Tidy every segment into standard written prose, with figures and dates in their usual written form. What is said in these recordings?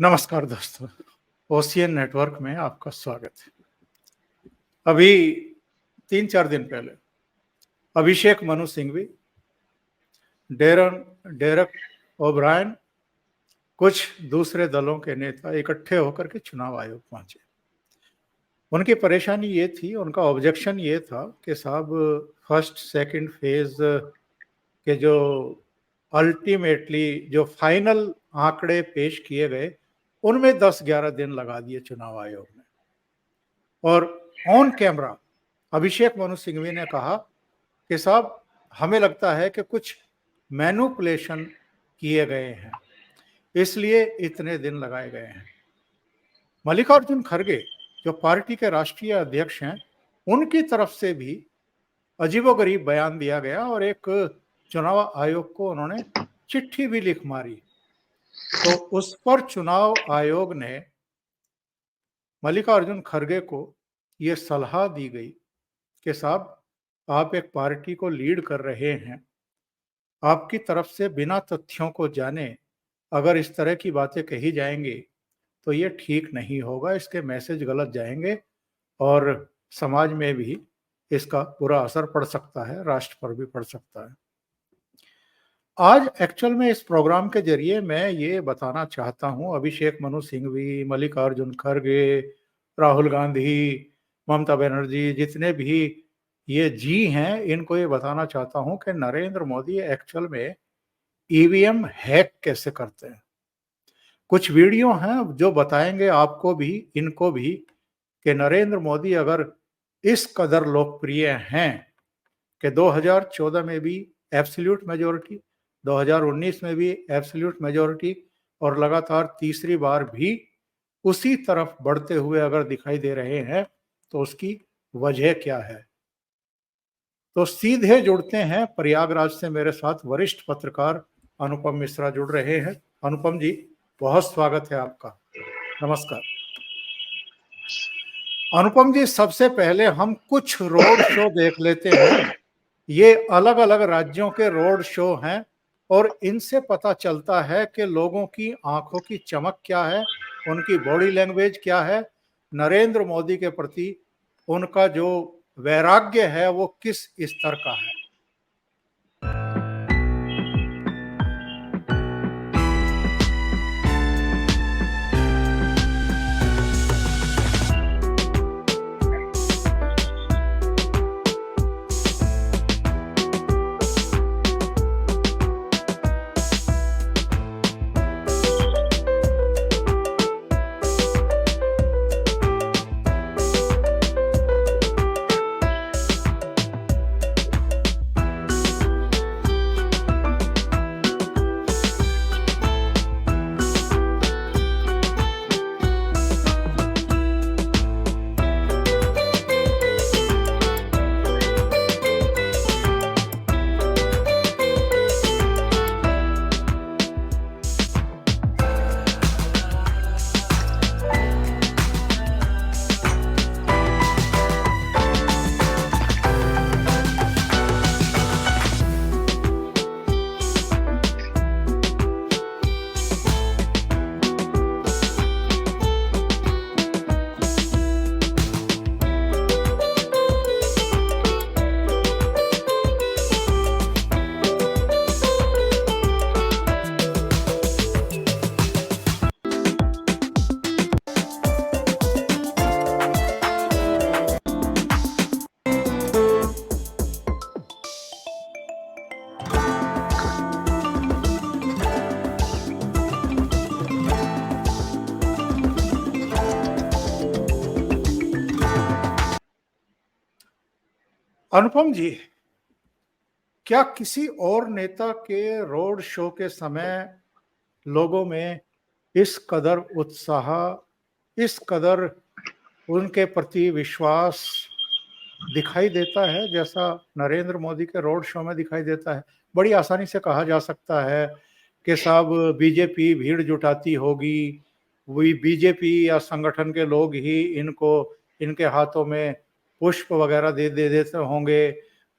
नमस्कार दोस्तों, ocean network में आपका स्वागत है। अभी 3-4 दिन पहले अभिषेक मनु सिंघवी, डेरेक ओब्रायन, कुछ दूसरे दलों के नेता इकट्ठे होकर के चुनाव आयोग पहुंचे। उनकी परेशानी ये थी, उनका ऑब्जेक्शन ये था कि साहब फर्स्ट सेकंड फेज के जो अल्टीमेटली जो फाइनल आंकड़े पेश किए गए, उनमें 10-11 दिन लगा दिए चुनाव आयोग ने। और ऑन कैमरा अभिषेक मनु सिंघवी ने कहा कि साहब हमें लगता है कि कुछ मैनिपुलेशन किए गए हैं, इसलिए इतने दिन लगाए गए हैं। मल्लिकार्जुन खड़गे जो पार्टी के राष्ट्रीय अध्यक्ष हैं, उनकी तरफ से भी अजीबोगरीब बयान दिया गया और एक चुनाव आयोग को उन्होंने चिट्ठी भी लिख मारी। तो उस पर चुनाव आयोग ने मल्लिकार्जुन खड़गे को ये सलाह दी गई कि साहब आप एक पार्टी को लीड कर रहे हैं, आपकी तरफ से बिना तथ्यों को जाने अगर इस तरह की बातें कही जाएंगी तो ये ठीक नहीं होगा, इसके मैसेज गलत जाएंगे और समाज में भी इसका बुरा असर पड़ सकता है, राष्ट्र पर भी पड़ सकता है। आज एक्चुअल में इस प्रोग्राम के जरिए मैं ये बताना चाहता हूँ अभिषेक मनु सिंघवी, मल्लिकार्जुन खड़गे, राहुल गांधी, ममता बनर्जी, जितने भी ये जी हैं, इनको ये बताना चाहता हूँ कि नरेंद्र मोदी एक्चुअल में ईवीएम हैक कैसे करते हैं। कुछ वीडियो हैं जो बताएंगे आपको भी, इनको भी, कि नरेंद्र मोदी अगर इस कदर लोकप्रिय हैं कि 2014 में भी एब्सोल्यूट मेजोरिटी, 2019 में भी एब्सोल्यूट मेजोरिटी और लगातार तीसरी बार भी उसी तरफ बढ़ते हुए अगर दिखाई दे रहे हैं, तो उसकी वजह क्या है। तो सीधे जुड़ते हैं प्रयागराज से मेरे साथ वरिष्ठ पत्रकार अनुपम मिश्रा जुड़ रहे हैं। अनुपम जी, बहुत स्वागत है आपका। नमस्कार। अनुपम जी, सबसे पहले हम कुछ रोड शो देख लेते हैं। ये अलग अलग राज्यों के रोड शो हैं और इनसे पता चलता है कि लोगों की आंखों की चमक क्या है, उनकी बॉडी लैंग्वेज क्या है, नरेंद्र मोदी के प्रति उनका जो वैराग्य है वो किस स्तर का है। अनुपम जी, क्या किसी और नेता के रोड शो के समय लोगों में इस कदर उत्साह, इस कदर उनके प्रति विश्वास दिखाई देता है जैसा नरेंद्र मोदी के रोड शो में दिखाई देता है? बड़ी आसानी से कहा जा सकता है कि साहब बीजेपी भीड़ जुटाती होगी, वही बीजेपी या संगठन के लोग ही इनको इनके हाथों में पुष्प वगैरह दे देते होंगे,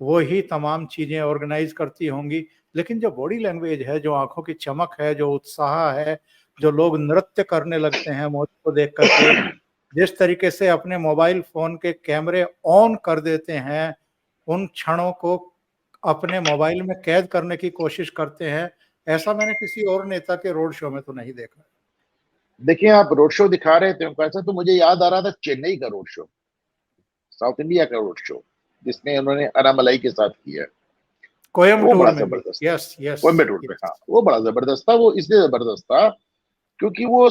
वो ही तमाम चीज़ें ऑर्गेनाइज करती होंगी। लेकिन जो बॉडी लैंग्वेज है, जो आंखों की चमक है, जो उत्साह है, जो लोग नृत्य करने लगते हैं मोदी को देख करके, जिस तरीके से अपने मोबाइल फोन के कैमरे ऑन कर देते हैं, उन क्षणों को अपने मोबाइल में कैद करने की कोशिश करते हैं, ऐसा मैंने किसी और नेता के रोड शो में तो नहीं देखा। देखिए, आप रोड शो दिखा रहे थे उनका, ऐसा तो मुझे याद आ रहा था चेन्नई का रोड शो, साउथ इंडिया का रोड शो, जिसने उन्होंने अनामलाई के साथ किया। वो कोयम्बटूर बड़ा में भी। जबरदस्त था। यस यस कोयम्बटूर में, हाँ, यस। वो बड़ा जबरदस्त था। वो इसलिए जबरदस्त था क्योंकि वो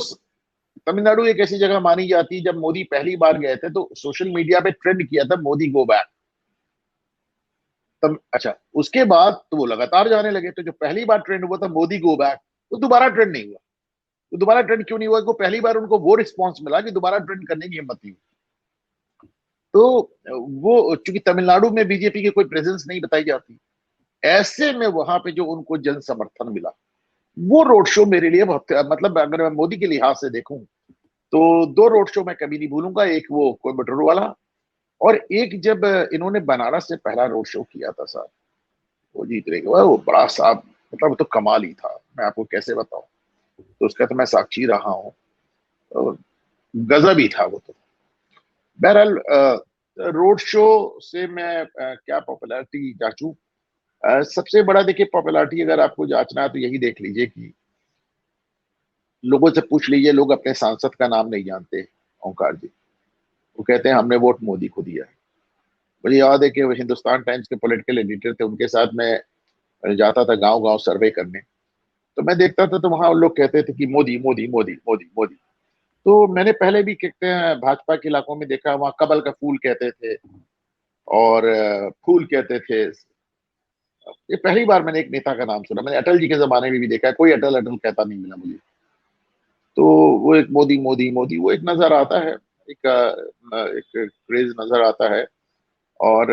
तमिलनाडु एक ऐसी जगह मानी जाती है, जब मोदी पहली बार गए थे तो सोशल मीडिया पे ट्रेंड किया था मोदी गो बैक। तब अच्छा, उसके बाद तो वो लगातार जाने लगे। तो जो पहली बार ट्रेंड हुआ था मोदी गो बैक, तो दोबारा ट्रेंड नहीं हुआ। तो दोबारा ट्रेंड क्यों नहीं हुआ? को पहली बार उनको वो रिस्पॉन्स मिला कि दोबारा ट्रेंड करने की हिम्मत नहीं। तो वो चूंकि तमिलनाडु में बीजेपी की कोई प्रेजेंस नहीं बताई जाती, ऐसे में वहां पे जो उनको जन समर्थन मिला, वो रोड शो मेरे लिए बहुत, मतलब अगर मैं मोदी के लिहाज से देखूं तो दो रोड शो मैं कभी नहीं भूलूंगा। एक वो कोयम्बटूर वाला, और एक जब इन्होंने बनारस से पहला रोड शो किया था साहब, वो जीत रहे, वो बड़ा साहब, मतलब वो तो कमाल ही था, मैं आपको कैसे बताऊं। तो उसका तो मैं साक्षी रहा हूँ, तो गजब ही था वो तो। बहरहाल रोड शो से मैं क्या पॉपुलैरिटी जांचूं? सबसे बड़ा देखिए, पॉपुलैरिटी अगर आपको जांचना है तो यही देख लीजिए कि लोगों से पूछ लीजिए, लोग अपने सांसद का नाम नहीं जानते। ओंकार जी, वो कहते हैं हमने वोट मोदी को दिया है। मुझे याद है कि वो हिंदुस्तान टाइम्स के पॉलिटिकल एडिटर थे, उनके साथ मैं जाता था गांव गांव सर्वे करने। तो मैं देखता था तो वहां लोग कहते थे कि मोदी मोदी मोदी मोदी मोदी। तो मैंने पहले भी कहते हैं भाजपा के इलाकों में देखा, वहां कमल का फूल कहते थे और फूल कहते थे। ये पहली बार मैंने एक नेता का नाम सुना। मैंने अटल जी के जमाने में भी देखा, कोई अटल अटल कहता नहीं मिला मुझे। तो वो एक मोदी मोदी मोदी वो एक नजर आता है, एक क्रेज नजर आता है। और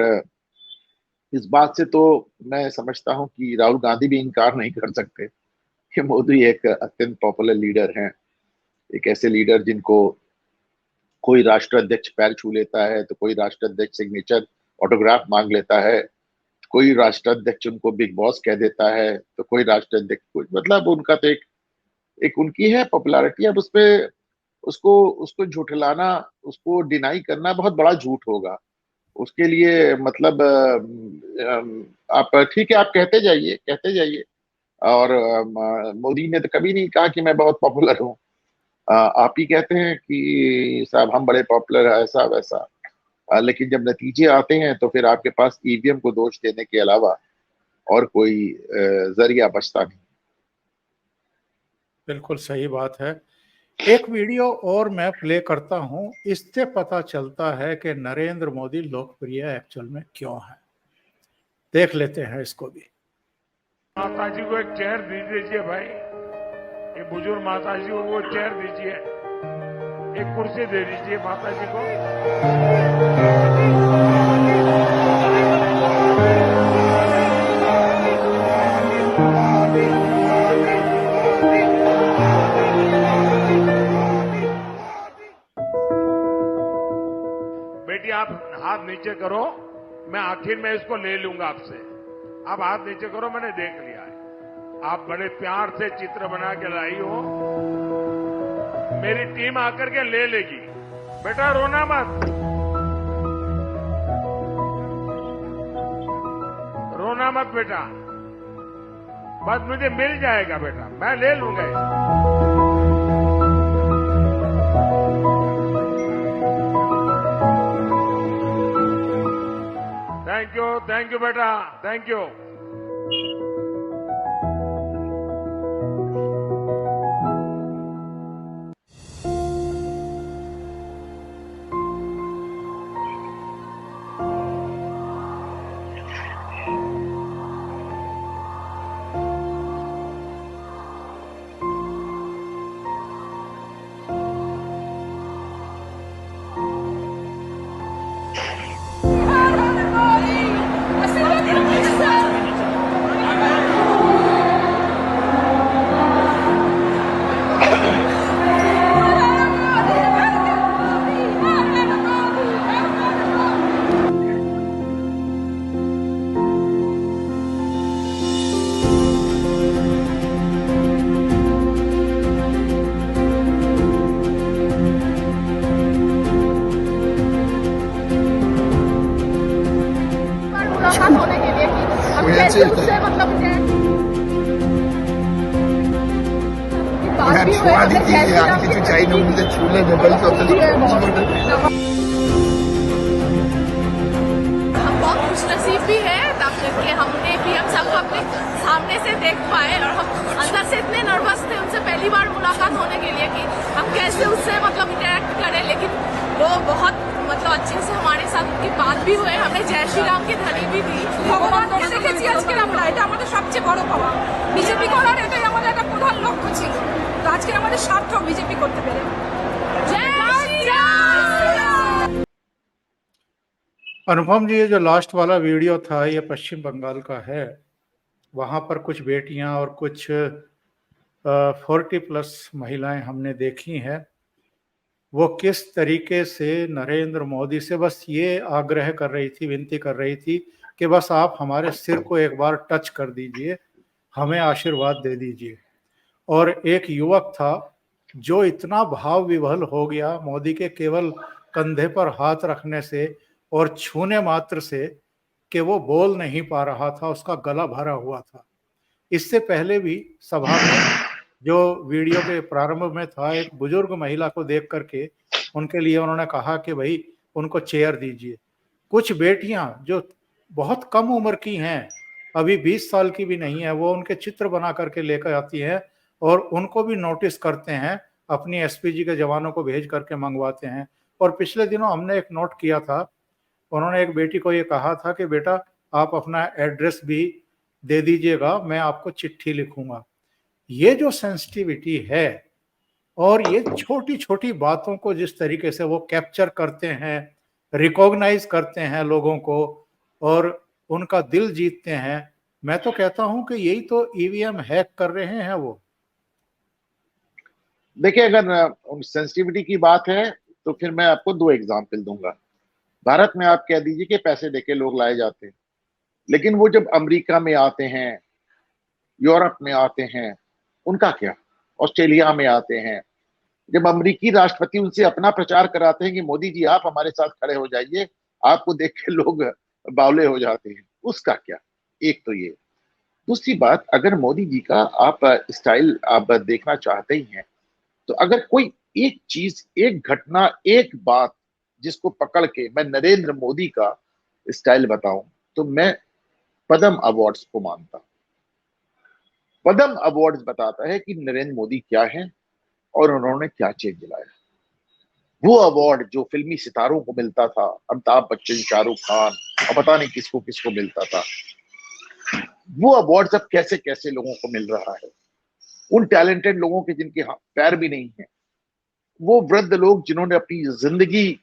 इस बात से तो मैं समझता हूँ कि राहुल गांधी भी इनकार नहीं कर सकते कि मोदी एक अत्यंत पॉपुलर लीडर हैं। एक ऐसे लीडर जिनको कोई राष्ट्राध्यक्ष पैर छू लेता है तो कोई राष्ट्राध्यक्ष सिग्नेचर ऑटोग्राफ मांग लेता है, कोई राष्ट्राध्यक्ष उनको बिग बॉस कह देता है, तो कोई राष्ट्राध्यक्ष कुछ, मतलब उनका तो एक एक उनकी है पॉपुलैरिटी। अब उसपे उसको उसको झुठलाना, उसको डिनाई करना बहुत बड़ा झूठ होगा उसके लिए। मतलब आप ठीक है, आप कहते जाइए कहते जाइए। और मोदी ने तो कभी नहीं कहा कि मैं बहुत पॉपुलर हूँ। आप ही कहते हैं कि साहब हम बड़े पॉपुलर है, ऐसा वैसा। लेकिन जब नतीजे आते हैं तो फिर आपके पास ईवीएम को दोष देने के अलावा और कोई जरिया बचता नहीं। बिल्कुल सही बात है। एक वीडियो और मैं प्ले करता हूं, इससे पता चलता है कि नरेंद्र मोदी लोकप्रिय एक्चुअल में क्यों है। देख लेते हैं इसको भी। माता जी को एक चेयर दे दीजिए भाई, ये बुजुर्ग माता जी को वो चेयर दीजिए, एक कुर्सी दे दीजिए माता जी को। बेटी आप हाथ नीचे करो, मैं आखिर में इसको ले लूंगा आपसे। आप हाथ नीचे करो, मैंने देख लिया है। आप बड़े प्यार से चित्र बना के लाई हो, मेरी टीम आकर के ले लेगी। बेटा रोना मत, रोना मत बेटा, बस मुझे मिल जाएगा बेटा, मैं ले लूंगा इसको। थैंक यू बेटा, थैंक यू। कैसे उससे मतलब छुआ दी थी आगे पीछे चाहिए नहीं मुझे छूले मोबाइल हम बहुत खुशनसीब भी है तब कि हमने भी हम सबको अपने सामने से देख पाए और हम अंदर से इतने नर्वस थे उनसे पहली बार मुलाकात होने के लिए कि हम कैसे उससे मतलब इंटरेक्ट करें, लेकिन वो बहुत मतलब अच्छे से हमारे साथ उनकी बात भी हुए। हमने जय श्री राम की ध्वनि भी दी। ভগবানকে দেখেছি আজকে আমরা, এটা আমাদের সবচেয়ে বড় পাওয়া। বিজেপি করার এটাই আমাদের একটা প্রধান লক্ষ্য ছিল, তো আজকে আমাদের সার্থক বিজেপি করতে পেরে। जय श्री राम। अनुपम जी, ये जो लास्ट वाला वीडियो था ये पश्चिम बंगाल का है। वहाँ पर कुछ बेटियां और कुछ 40+ महिलाएं हमने देखी हैं। वो किस तरीके से नरेंद्र मोदी से बस ये आग्रह कर रही थी, विनती कर रही थी कि बस आप हमारे सिर को एक बार टच कर दीजिए, हमें आशीर्वाद दे दीजिए। और एक युवक था जो इतना भाव विह्वल हो गया मोदी के केवल कंधे पर हाथ रखने से और छूने मात्र से कि वो बोल नहीं पा रहा था, उसका गला भरा हुआ था। इससे पहले भी सभा में जो वीडियो के प्रारंभ में था, एक बुजुर्ग महिला को देख करके उनके लिए उन्होंने कहा कि भाई उनको चेयर दीजिए। कुछ बेटियां जो बहुत कम उम्र की हैं, अभी 20 साल की भी नहीं है, वो उनके चित्र बना करके लेकर आती हैं और उनको भी नोटिस करते हैं, अपनी एसपीजी के जवानों को भेज करके मंगवाते हैं। और पिछले दिनों हमने एक नोट किया था, उन्होंने एक बेटी को ये कहा था कि बेटा आप अपना एड्रेस भी दे दीजिएगा, मैं आपको चिट्ठी लिखूंगा। ये जो सेंसिटिविटी है और ये छोटी छोटी बातों को जिस तरीके से वो कैप्चर करते हैं, रिकॉग्नाइज करते हैं लोगों को और उनका दिल जीतते हैं, मैं तो कहता हूं कि यही तो ईवीएम हैक कर रहे हैं वो। देखिए, अगर सेंसिटिविटी की बात है तो फिर मैं आपको 2 एग्जाम्पल दूंगा। भारत में आप कह दीजिए कि पैसे देके लोग लाए जाते हैं, लेकिन वो जब अमेरिका में आते हैं, यूरोप में आते हैं, उनका क्या? ऑस्ट्रेलिया में आते हैं, जब अमेरिकी राष्ट्रपति उनसे अपना प्रचार कराते हैं कि मोदी जी आप हमारे साथ खड़े हो जाइए, आपको देख के लोग बावले हो जाते हैं, उसका क्या? एक तो ये। दूसरी बात, अगर मोदी जी का आप स्टाइल आप देखना चाहते ही हैं, तो अगर कोई एक चीज, एक घटना, एक बात जिसको पकड़ के मैं नरेंद्र मोदी का स्टाइल बताऊं तो मैं पद्म अवार्ड्स को मानता हूं। पद्म अवार्ड्स बताता है कि नरेंद्र मोदी क्या है और उन्होंने क्या चेंज लाया। वो अवार्ड जो फिल्मी सितारों को मिलता था, अमिताभ बच्चन, शाहरुख खान और पता नहीं किसको किसको मिलता था, वो अवार्ड अब कैसे कैसे लोगों को मिल रहा है। उन टैलेंटेड लोगों के जिनके पैर भी नहीं है, वो वृद्ध लोग जिन्होंने अपनी जिंदगी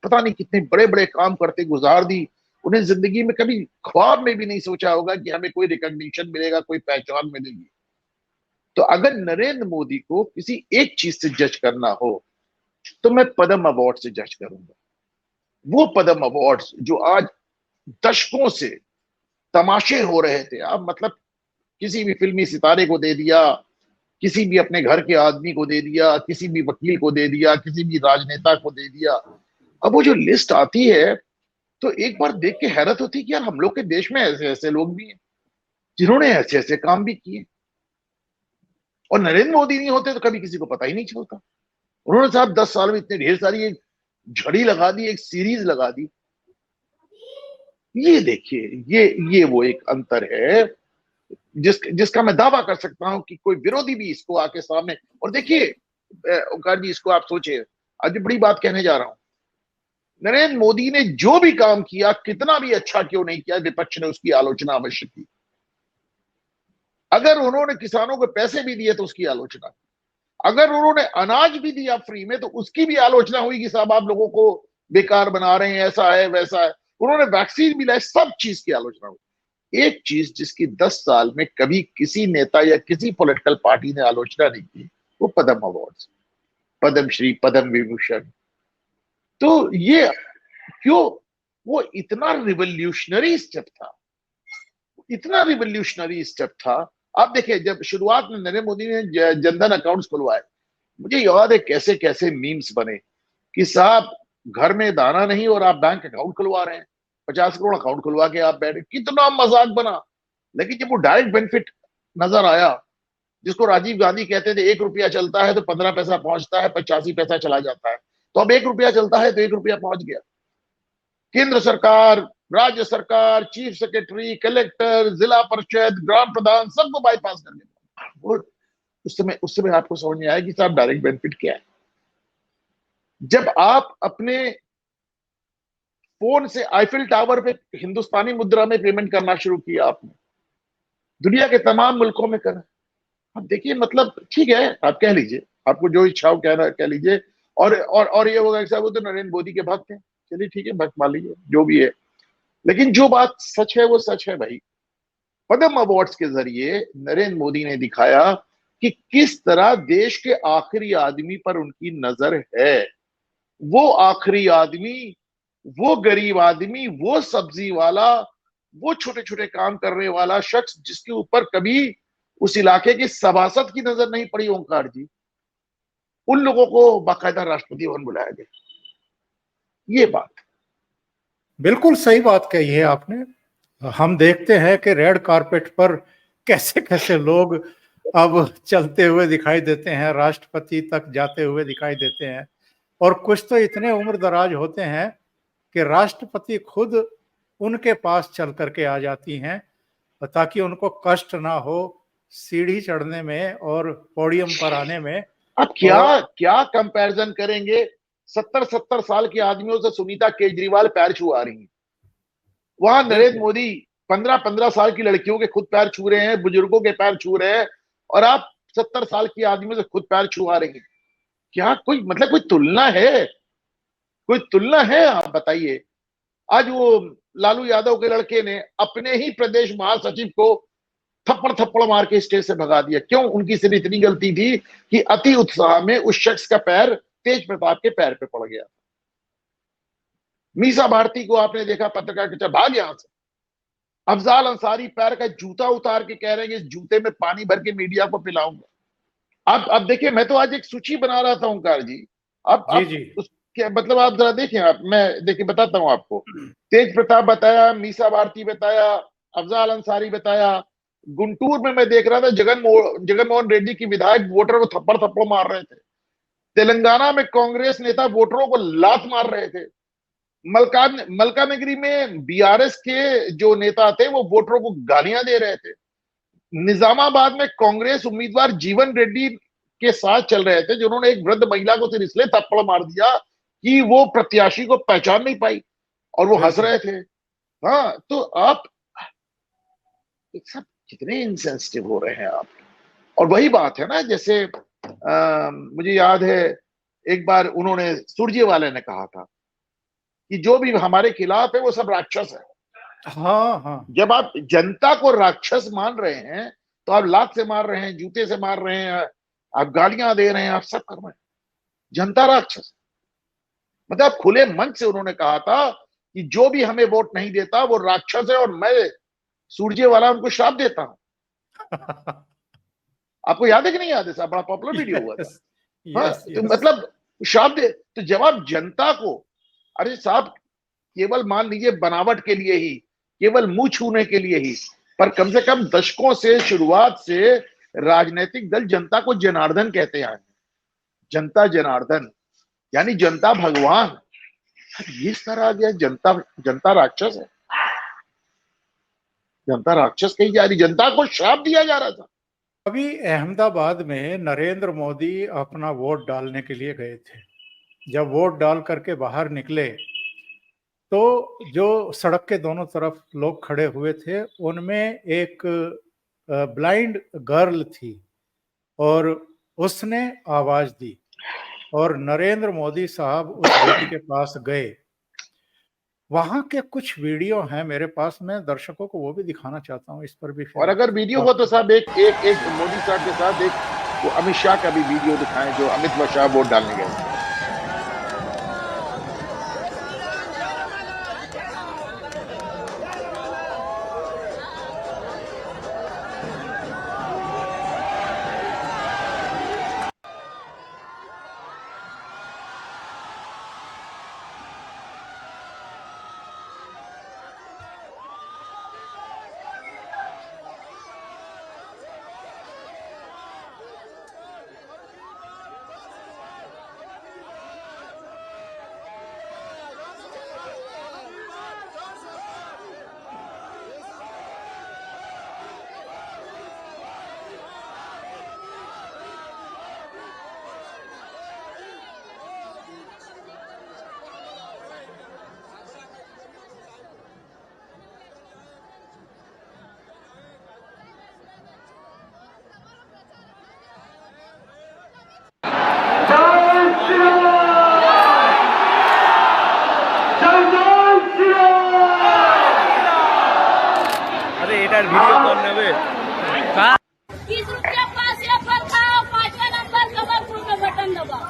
पता नहीं कितने बड़े बड़े काम करते गुजार दी, उन्हें जिंदगी में कभी ख्वाब में भी नहीं सोचा होगा कि हमें कोई रिकॉग्निशन मिलेगा, कोई पहचान मिलेगी। तो अगर नरेंद्र मोदी को किसी एक चीज से जज करना हो तो मैं पद्म अवार्ड से जज करूंगा। वो पद्म अवार्ड्स जो आज दशकों से तमाशे हो रहे थे, अब मतलब किसी भी फिल्मी सितारे को दे दिया, किसी भी अपने घर के आदमी को दे दिया, किसी भी वकील को दे दिया, किसी भी राजनेता को दे दिया। अब वो जो लिस्ट आती है तो एक बार देख के हैरत होती है कि यार हम लोग के देश में ऐसे ऐसे लोग भी हैं जिन्होंने ऐसे ऐसे काम भी किए, और नरेंद्र मोदी नहीं होते तो कभी किसी को पता ही नहीं चलता। उन्होंने साहब 10 साल में इतने ढेर सारी एक झड़ी लगा दी, एक सीरीज लगा दी। ये देखिए, ये वो एक अंतर है जिसका मैं दावा कर सकता हूं कि कोई विरोधी भी इसको आके सामने, और देखिए ओंकार जी, इसको आप सोचिए, आज बड़ी बात कहने जा रहा हूं। नरेंद्र मोदी ने जो भी काम किया, कितना भी अच्छा क्यों नहीं किया, विपक्ष ने उसकी आलोचना अवश्य की। अगर उन्होंने किसानों को पैसे भी दिए तो उसकी आलोचना, अगर उन्होंने अनाज भी दिया फ्री में तो उसकी भी आलोचना हुई कि साहब आप लोगों को बेकार बना रहे हैं, ऐसा है वैसा है। उन्होंने वैक्सीन भी लाई, सब चीज की आलोचना हुई। एक चीज जिसकी 10 साल में कभी किसी नेता या किसी पॉलिटिकल पार्टी ने आलोचना नहीं की, वो पद्म अवार्ड्स, पद्मश्री, पद्म विभूषण। तो ये क्यों? वो इतना रिवोल्यूशनरी स्टेप था, इतना रिवोल्यूशनरी स्टेप था। आप देखिए, जब शुरुआत में नरेंद्र मोदी ने जनधन अकाउंट्स खुलवाए, मुझे याद है कैसे कैसे मीम्स बने कि साहब घर में दाना नहीं और आप बैंक अकाउंट खुलवा रहे हैं, 50 करोड़ अकाउंट खुलवा के आप बैठे, कितना मजाक बना। लेकिन जब वो डायरेक्ट बेनिफिट नजर आया, जिसको राजीव गांधी कहते थे 1 रुपया चलता है तो 15 पैसा पहुंचता है, 85 पैसा चला जाता है, तो अब 1 रुपया चलता है तो 1 रुपया पहुंच गया। केंद्र सरकार, राज्य सरकार, चीफ सेक्रेटरी, कलेक्टर, जिला परिषद, ग्राम प्रधान, सबको बाईपास कर देता। वो उस समय आपको समझ में आया कि साहब डायरेक्ट बेनिफिट क्या है। जब आप अपने फोन से आईफिल टावर पे हिंदुस्तानी मुद्रा में पेमेंट करना शुरू किया, आपने दुनिया के तमाम मुल्कों में करा। अब देखिए, मतलब ठीक है, आप कह लीजिए, आपको जो इच्छा हो कह लीजिए, और ये होगा कि साहब वो तो नरेंद्र मोदी के भक्त हैं, चलिए ठीक है, भक्त मान लीजिए, जो भी है। लेकिन जो बात सच है वो सच है भाई। पद्म अवार्ड्स के जरिए नरेंद्र मोदी ने दिखाया कि किस तरह देश के आखिरी आदमी पर उनकी नजर है। वो आखिरी आदमी, वो गरीब आदमी, वो सब्जी वाला, वो छोटे छोटे काम करने वाला शख्स जिसके ऊपर कभी उस इलाके की सभासद की नजर नहीं पड़ी, ओंकार जी, उन लोगों को बाकायदा राष्ट्रपति भवन बुलाया गया। ये बात बिल्कुल सही बात कही है आपने। हम देखते हैं कि रेड कारपेट पर कैसे कैसे लोग अब चलते हुए दिखाई देते हैं, राष्ट्रपति तक जाते हुए दिखाई देते हैं, और कुछ तो इतने उम्र दराज होते हैं कि राष्ट्रपति खुद उनके पास चल करके आ जाती हैं ताकि उनको कष्ट ना हो सीढ़ी चढ़ने में और पोडियम पर आने में। अब क्या और क्या कंपैरिजन करेंगे 70-70 साल के आदमियों से सुनीता केजरीवाल पैर छुआ रही हैं, वहां नरेंद्र मोदी 15-15 साल की लड़कियों के खुद पैर छू रहे हैं, बुजुर्गों के पैर छू रहे हैं, और आप 70 साल की आदमियों से खुद पैर छुआ रहे हैं। क्या कोई मतलब कोई तुलना है? कोई तुलना है? आप बताइए। आज वो लालू यादव के लड़के ने अपने ही प्रदेश महासचिव को थप्पड़ थप्पड़ मार के स्टेज से भगा दिया। क्यों? उनकी सिर्फ इतनी गलती थी कि अति उत्साह में उस शख्स का पैर तेज प्रताप के पैर पे पड़ गया। मीसा भारती को आपने देखा, पत्रकार के भाग यहां से। अफजाल अंसारी पैर का जूता उतार के कह रहे हैं कि इस जूते में पानी भर के मीडिया को पिलाऊंगा। अब देखिए, मैं तो आज एक सूची बना रहा था ओंकार जी। अब जी उसके मतलब आप जरा देखें, आप मैं देखिए बताता हूं आपको। तेज प्रताप बताया, मीसा भारती बताया, अफजाल अंसारी बताया। गुंटूर में मैं देख रहा था जगनमोहन रेड्डी की विधायक वोटर को थप्पड़ थप्पड़ मार रहे थे। तेलंगाना में कांग्रेस नेता वोटरों को लात मार रहे थे। मलकानगिरी में बीआरएस के जो नेता थे वो वोटरों को गालियां दे रहे थे। निजामाबाद में कांग्रेस उम्मीदवार जीवन रेड्डी के साथ चल रहे थे, जिन्होंने एक वृद्ध महिला को सिर्फ इसलिए थप्पड़ मार दिया कि वो प्रत्याशी को पहचान नहीं पाई, और वो हंस रहे थे। हाँ, तो आप सब कितने इनसेंसिटिव हो रहे हैं आप। और वही बात है ना, जैसे मुझे याद है एक बार उन्होंने, सुरजेवाला ने कहा था कि जो भी हमारे खिलाफ है वो सब राक्षस है। हाँ। जब आप जनता को राक्षस मान रहे हैं तो आप लात से मार रहे हैं, जूते से मार रहे हैं, आप गालियां दे रहे हैं, आप सब कर रहे हैं। जनता राक्षस, मतलब आप खुले मन से उन्होंने कहा था कि जो भी हमें वोट नहीं देता वो राक्षस है, और मैं सुरजेवाला उनको श्राप देता हूं। आपको याद है कि नहीं याद है साहब? बड़ा पॉपुलर वीडियो हुआ था। हाँ, तो मतलब श्राप दे। तो जब आप जनता को, अरे साहब, केवल मान लीजिए बनावट के लिए ही, केवल मुंह छूने के लिए ही, पर कम से कम दशकों से, शुरुआत से राजनीतिक दल जनता को जनार्दन कहते आए हैं। जनता जनार्दन, यानी जनता भगवान। ये तरह आ गया, जनता राक्षस है, जनता राक्षस कही जा रही, जनता को श्राप दिया जा रहा था। अभी अहमदाबाद में नरेंद्र मोदी अपना वोट डालने के लिए गए थे। जब वोट डाल करके बाहर निकले तो जो सड़क के दोनों तरफ लोग खड़े हुए थे उनमें एक ब्लाइंड गर्ल थी, और उसने आवाज दी, और नरेंद्र मोदी साहब उस बेटी के पास गए। वहां के कुछ वीडियो हैं मेरे पास, मैं दर्शकों को वो भी दिखाना चाहता हूं, इस पर भी और अगर वीडियो हो तो साहब एक मोदी साहब के साथ एक वो अमित शाह का भी वीडियो दिखाएं, जो अमित शाह वोट डालने गए। আর ভিডিও কর নেবে 30 रुपया पास या फल खाओ, 5वां नंबर कमल फूल में बटन दबाओ।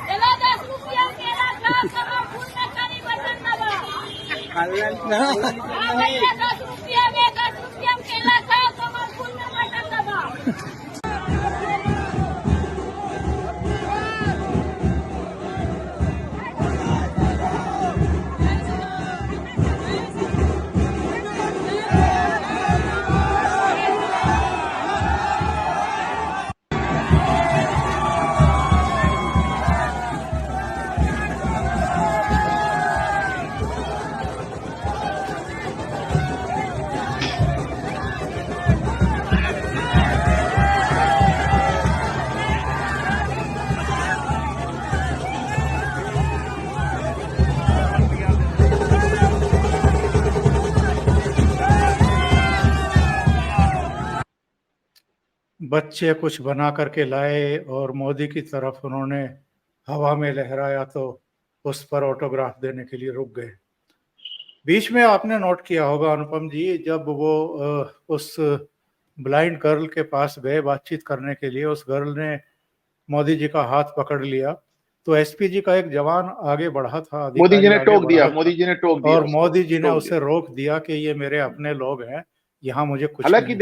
चलो 10 रुपया केला खाओ, कमल फूल में करी बटन दबाओ। हाँ भैया 10 रुपया में केला खाओ, कमल फूल में बटन दबाओ। बच्चे कुछ बना करके लाए और मोदी की तरफ उन्होंने हवा में लहराया तो उस पर ऑटोग्राफ देने के लिए रुक गए। बीच में आपने नोट किया होगा अनुपम जी, जब वो उस ब्लाइंड गर्ल के पास गए बातचीत करने के लिए, उस गर्ल ने मोदी जी का हाथ पकड़ लिया तो एसपी जी का एक जवान आगे बढ़ा था, मोदी जी ने आगे टोक दिया, बढ़ा था मोदी जी ने टोक दिया और उसको, मोदी जी ने टोक उसे रोक दिया कि ये मेरे अपने लोग हैं, यहाँ मुझे कुछ हालांकि नहीं।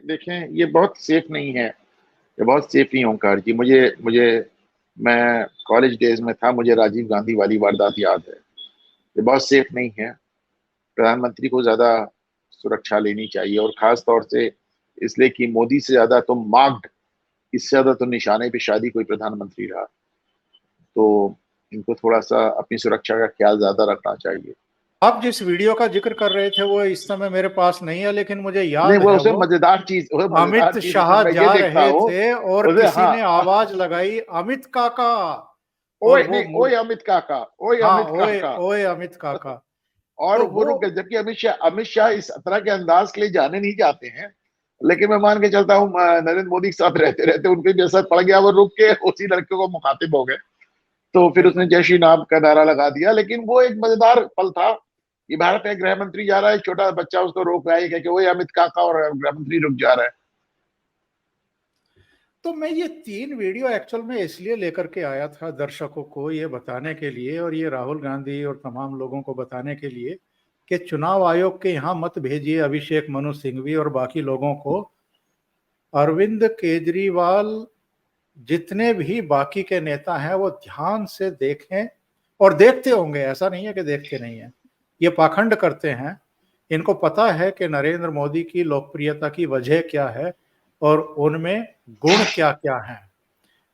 देखें ये बहुत सेफ नहीं है, ये बहुत सेफ नहीं ओंकार जी। मैं कॉलेज डेज में था, मुझे राजीव गांधी वाली वारदात याद है। ये बहुत सेफ नहीं है, प्रधानमंत्री को ज्यादा सुरक्षा लेनी चाहिए, और खास तौर से इसलिए कि मोदी से ज्यादा तो मार्क्ड, इससे ज्यादा तो निशाने पे शादी कोई प्रधानमंत्री रहा, तो इनको थोड़ा सा अपनी सुरक्षा का ख्याल ज्यादा रखना चाहिए। आप जिस वीडियो का जिक्र कर रहे थे वो इस समय मेरे पास नहीं है, लेकिन मुझे याद नहीं, वो है उसमें वो मजेदार चीज अमित शाह जा रहे थे और किसी ने आवाज लगाई अमित काका, ओए नहीं, ओए अमित काका, ओए अमित काका, ओए अमित काका, और तो वो रुक गए। जबकि अमित शाह इस तरह के अंदाज के लिए जाने नहीं जाते हैं, लेकिन मैं मान के चलता हूँ नरेंद्र मोदी के साथ रहते रहते उनके भी असर पड़ गया, वो रुक के उसी लड़के को मुखातिब हो गए, तो फिर उसने जय श्री राम का नारा लगा दिया। लेकिन वो एक मजेदार पल था कि भारत में गृह मंत्री जा रहा है, छोटा बच्चा उसको रोक रहा है, कह के वो अमित काका, और गृह मंत्री रुक जा रहा है। तो मैं ये 3 वीडियो एक्चुअल में इसलिए लेकर के आया था दर्शकों को ये बताने के लिए, और ये राहुल गांधी और तमाम लोगों को बताने के लिए कि चुनाव आयोग के यहाँ मत भेजिए अभिषेक मनु सिंघवी और बाकी लोगों को। अरविंद केजरीवाल जितने भी बाकी के नेता हैं वो ध्यान से देखें, और देखते होंगे, ऐसा नहीं है कि देखते नहीं है, ये पाखंड करते हैं। इनको पता है कि नरेंद्र मोदी की लोकप्रियता की वजह क्या है और उनमें गुण क्या क्या हैं।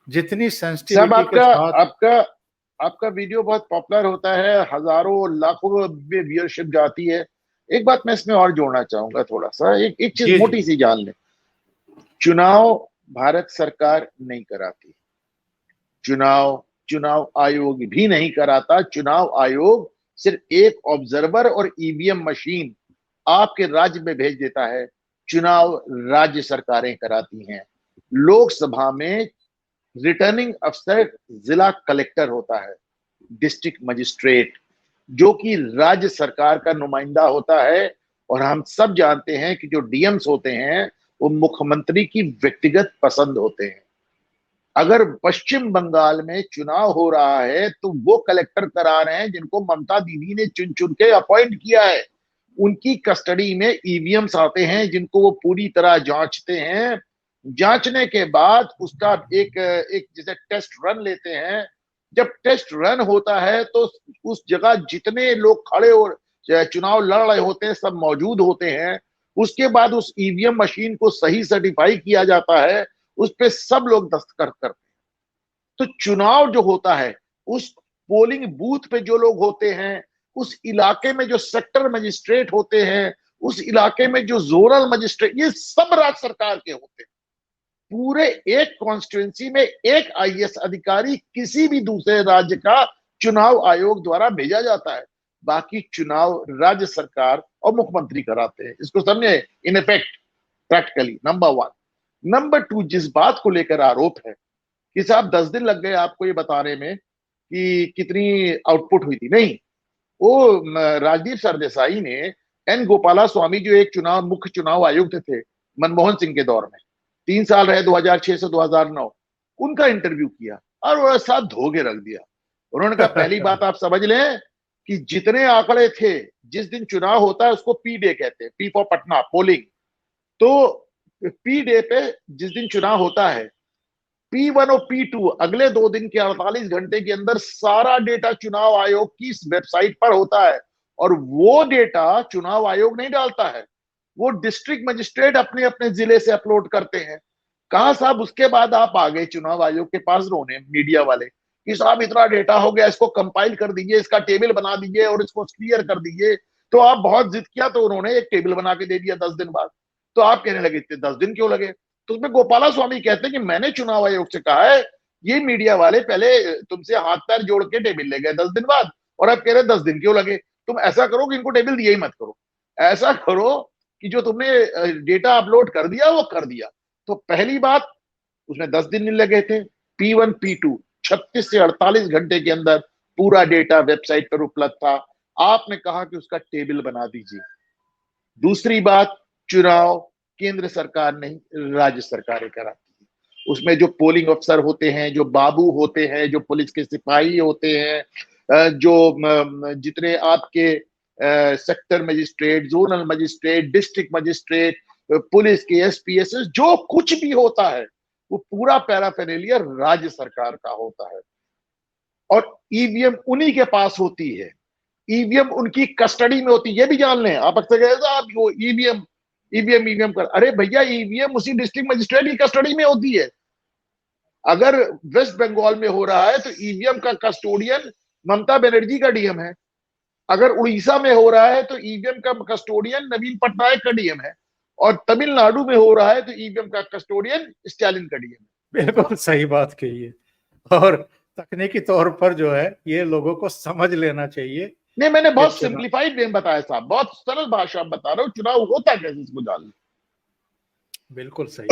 जितनी सेंसिटिविटी के साथ आपका वीडियो बहुत पॉपुलर होता है, हजारों लाखों में व्यूअरशिप जाती है। एक बात मैं इसमें और जोड़ना चाहूंगा, थोड़ा सा एक चीज मोटी सी जान लें। चुनाव भारत सरकार नहीं कराती, चुनाव आयोग भी नहीं कराता। चुनाव आयोग सिर्फ एक ऑब्जर्वर और ईवीएम मशीन आपके राज्य में भेज देता है। चुनाव राज्य सरकारें कराती हैं। लोकसभा में रिटर्निंग अफसर जिला कलेक्टर होता है, डिस्ट्रिक्ट मजिस्ट्रेट, जो कि राज्य सरकार का नुमाइंदा होता है। और हम सब जानते हैं कि जो डीएम्स होते हैं वो मुख्यमंत्री की व्यक्तिगत पसंद होते हैं। अगर पश्चिम बंगाल में चुनाव हो रहा है तो वो कलेक्टर करा रहे हैं जिनको ममता दीदी ने चुन चुन के अपॉइंट किया है। उनकी कस्टडी में ईवीएम्स आते हैं जिनको वो पूरी तरह जांचते हैं। जांचने के बाद उसका एक जैसे टेस्ट रन लेते हैं। जब टेस्ट रन होता है तो उस जगह जितने लोग खड़े और चुनाव लड़ रहे होते हैं सब मौजूद होते हैं। उसके बाद उस ईवीएम मशीन को सही सर्टिफाई किया जाता है, उस पे सब लोग दस्तखत करते हैं। तो चुनाव जो होता है उस पोलिंग बूथ पे जो लोग होते हैं, उस इलाके में जो सेक्टर मजिस्ट्रेट होते हैं, उस इलाके में जो जोनल मजिस्ट्रेट, ये सब राज्य सरकार के होते हैं। पूरे एक कॉन्स्टिट्यूएंसी में एक आईएएस अधिकारी किसी भी दूसरे राज्य का चुनाव आयोग द्वारा भेजा जाता है। बाकी चुनाव राज्य सरकार और मुख्यमंत्री कराते हैं। इसको समझे in effect practically. Number 1। Number 2, जिस बात को लेकर आरोप है कि साहब 10 दिन लग गए आपको ये बताने में कि कितनी आउटपुट हुई थी, नहीं, वो राजदीप सरदेसाई ने एन गोपाला स्वामी जो एक मुख्य चुनाव आयुक्त थे मनमोहन सिंह के दौर में, 3 साल रहे 2006 से 2009, उनका इंटरव्यू किया और वो साथ धोके रख दिया। उन्होंने कहा पहली बात आप समझ लें कि जितने आंकड़े थे, जिस दिन चुनाव होता है उसको पी डे कहते हैं, पी फॉर पटना, पोलिंग। तो पी डे पे जिस दिन चुनाव होता है, P1 और P2 अगले 2 दिन के 48 घंटे के अंदर सारा डेटा चुनाव आयोग की वेबसाइट पर होता है, और वो डेटा चुनाव आयोग नहीं डालता है, वो डिस्ट्रिक्ट मजिस्ट्रेट अपने अपने जिले से अपलोड करते हैं। कहा साहब उसके बाद आप आ गए चुनाव आयोग के पास रोने, मीडिया वाले, कि साहब इतना डेटा हो गया, इसको कंपाइल कर दीजिए, इसका टेबल बना दीजिए और इसको क्लियर कर दीजिए। तो आप बहुत जिद किया तो उन्होंने एक टेबल बना के दे दिया 10 दिन बाद। तो आप कहने लगे 10 दिन क्यों लगे? तो उसमें गोपाला स्वामी कहते हैं कि मैंने चुनाव आयोग से कहा है, ये मीडिया वाले पहले तुमसे हाथ पैर जोड़ के टेबल ले गए 10 दिन बाद, और अब कह रहे 10 दिन क्यों लगे? तुम ऐसा करो कि इनको टेबल दिए ही मत करो, ऐसा करो कि जो तुमने डेटा अपलोड कर दिया वो कर दिया। तो पहली बात, उसमें 10 दिन नहीं लगे थे। P1 P2 36 से 48 घंटे के अंदर पूरा डेटा वेबसाइट पर उपलब्ध था। आपने कहा कि उसका टेबल बना दीजिए। दूसरी बात, चुनाव केंद्र सरकार नहीं, राज्य सरकारें कराती है। उसमें जो पोलिंग अफसर होते हैं, जो बाबू होते हैं, जो पुलिस के सिपाही होते हैं, जो जितने आपके sector magistrate, zonal magistrate, district magistrate, police के एसपीएस, जो कुछ भी होता है वो पूरा पैराफेरेलिया राज्य सरकार का होता है, और ईवीएम उन्हीं के पास होती है, ईवीएम उनकी कस्टडी में होती है। ये भी जान लें, आप अक्सर कहते हैं आप वो ईवीएम कर, अरे भैया ईवीएम उसी डिस्ट्रिक्ट मजिस्ट्रेट की कस्टडी में होती है। अगर वेस्ट बंगाल में हो रहा है तो ईवीएम का कस्टोडियन ममता बनर्जी का डीएम है, अगर उड़ीसा में हो रहा है तो ईवीएम का कस्टोडियन नवीन पटनायक का डीएम है, और तमिलनाडु में हो रहा है तो ईवीएम का कस्टोडियन स्टालिन का डीएम है। बिल्कुल सही बात कही है, और तकनीकी तौर पर जो है ये लोगों को समझ लेना चाहिए। नहीं, मैंने बहुत सिंप्लीफाइड वे में बताया साहब, बहुत सरल भाषा में बता रहा हूँ, चुनाव होता कैसे इसको जान लें। बिल्कुल सही।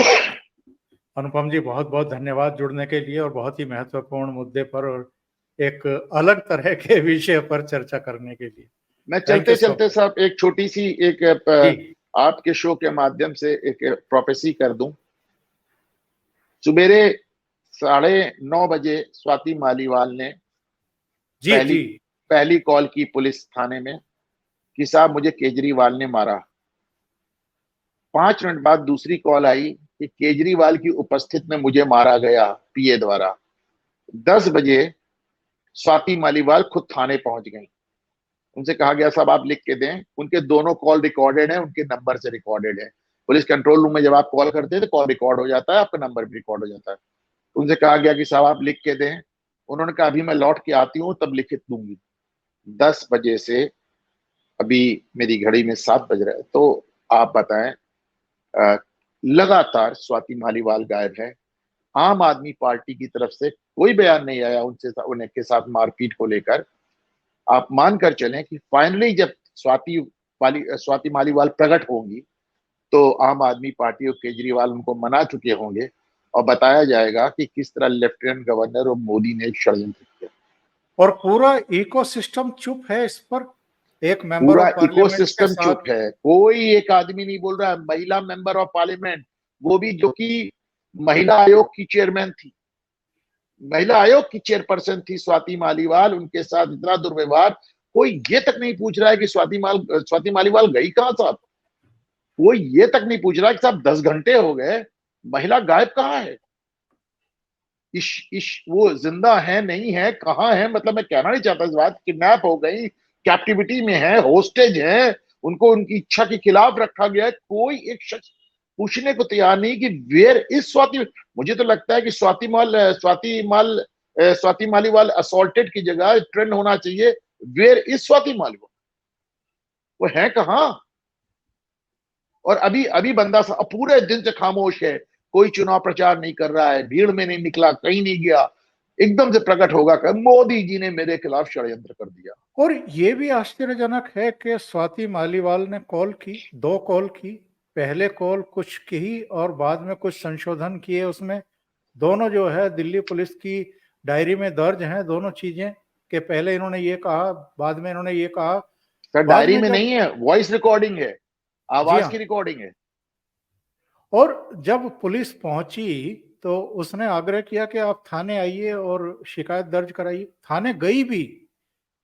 अनुपम जी बहुत बहुत धन्यवाद जुड़ने के लिए, और बहुत ही महत्वपूर्ण मुद्दे पर और एक अलग तरह के विषय पर चर्चा करने के लिए। मैं चलते चलते साहब एक छोटी सी एक आपके शो के माध्यम से एक प्रोफेसी कर दूं। सुबेरे 9:30 बजे स्वाति मालीवाल ने पहली कॉल की पुलिस थाने में कि साहब मुझे केजरीवाल ने मारा। 5 मिनट बाद दूसरी कॉल आई कि केजरीवाल की उपस्थिति में मुझे मारा गया पीए द्वारा। 10 बजे स्वाति मालीवाल खुद थाने पहुंच गई। उनसे कहा गया साहब आप लिख के दें, उनके दोनों कॉल रिकॉर्डेड है, उनके नंबर से रिकॉर्डेड है। पुलिस कंट्रोल रूम में जब आप कॉल करते हैं तो कॉल रिकॉर्ड हो जाता है, आपका नंबर भी रिकॉर्ड हो जाता है। उनसे कहा गया कि साहब आप लिख के दें। उन्होंने कहा अभी मैं लौट के आती हूँ तब लिखित दूंगी। 10 बजे से अभी मेरी घड़ी में 7 बज रहे हैं, तो आप बताएं लगातार स्वाति मालीवाल गायब है। आम आदमी पार्टी की तरफ से कोई बयान नहीं आया उनके साथ मारपीट को लेकर। आप मानकर चलें कि फाइनली जब स्वाति मालीवाल प्रकट होंगी तो आम आदमी पार्टी और केजरीवाल उनको मना चुके होंगे, और बताया जाएगा कि किस तरह लेफ्टिनेंट गवर्नर और मोदी ने षड्यंत्र किया। और पूरा इकोसिस्टम चुप है इस पर, एक मेंबर पूरा ऑफ पार्लियामेंट इकोसिस्टम चुप है, कोई एक आदमी नहीं बोल रहा है। महिला मेंबर ऑफ पार्लियामेंट, वो भी जो कि महिला आयोग की चेयरमैन थी, महिला आयोग की चेयरपर्सन थी स्वाति मालीवाल, उनके साथ इतना दुर्व्यवहार, कोई ये तक नहीं पूछ रहा है कि स्वाति मालीवाल गई कहां साहब। वो ये तक नहीं पूछ रहा है कि साहब 10 घंटे हो गए, महिला गायब कहां है, वो जिंदा है नहीं है, कहां है, मतलब मैं कहना नहीं चाहता इस बात, किडनैप हो गई, कैप्टिविटी में है, होस्टेज है, उनको उनकी इच्छा के खिलाफ रखा गया है। कोई एक शख्स पूछने को तैयार नहीं कि वेयर इज स्वाति। मुझे तो लगता है कि स्वाति मालीवाल असॉल्टेड की जगह ट्रेंड होना चाहिए वेयर इज स्वाति मालीवाल, वो है कहां। और अभी बंदा पूरे दिन से खामोश है, कोई चुनाव प्रचार नहीं कर रहा है, भीड़ में नहीं निकला, कहीं नहीं गया, एकदम से प्रकट होगा कि मोदी जी ने मेरे खिलाफ षड्यंत्र कर दिया। और ये भी आश्चर्यजनक है कि स्वाति मालीवाल ने कॉल की, 2 कॉल की, पहले कॉल कुछ की और बाद में कुछ संशोधन किए उसमें। दोनों जो है दिल्ली पुलिस की डायरी में दर्ज हैं दोनों चीजें, कि पहले इन्होंने ये कहा, बाद में इन्होंने ये कहा सर बाद डायरी में में जब नहीं है, वॉइस रिकॉर्डिंग है, जी आवाज हाँ, की रिकॉर्डिंग है। और जब पुलिस पहुंची तो उसने आग्रह किया कि आप थाने आइए और शिकायत दर्ज कराइए। थाने गई भी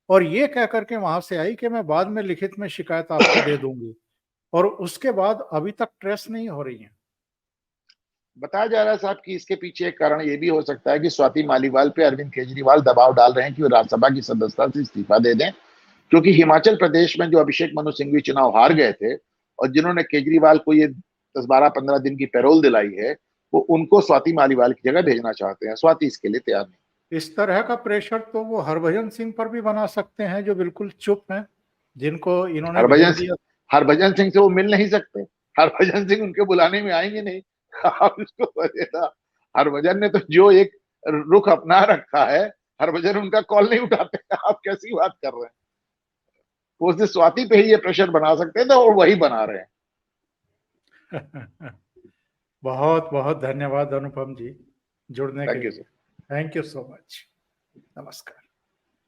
और ये कह करके वहां से आई कि मैं बाद में लिखित में शिकायत आपको दे दूंगी, और उसके बाद अभी तक ट्रेस नहीं हो रही है। बताया जा रहा है साहब कि इसके पीछे एक कारण ये भी हो सकता है कि स्वाति मालीवाल पे अरविंद केजरीवाल दबाव डाल रहे हैं कि वो राज्यसभा की सदस्यता से इस्तीफा दे दें, क्योंकि हिमाचल प्रदेश में जो अभिषेक मनु सिंघवी चुनाव हार गए थे और जिन्होंने केजरीवाल को ये 10-12-15 दिन की पैरोल दिलाई है, वो उनको स्वाति मालीवाल की जगह भेजना चाहते हैं। स्वाति इसके लिए तैयार नहीं। इस तरह का प्रेशर तो वो हरभजन सिंह पर भी बना सकते हैं, जो बिल्कुल चुप हैं, जिनको इन्होंने भेज हरभजन दिया। हरभजन सिंह से वो मिल नहीं सकते, हरभजन सिंह उनके बुलाने में आएंगे नहीं। आप इसको बताइएगा, हरभजन ने तो जो एक रुख अपना रखा है, हरभजन उनका कॉल नहीं उठाते। आप कैसी बात कर रहे हैं? वो उस स्वाति पे ही ये प्रेशर बना सकते थे और वही बना रहे हैं। बहुत बहुत धन्यवाद अनुपम जी जुड़ने के थैंक यू लिए। Sir. Thank you so much. नमस्कार।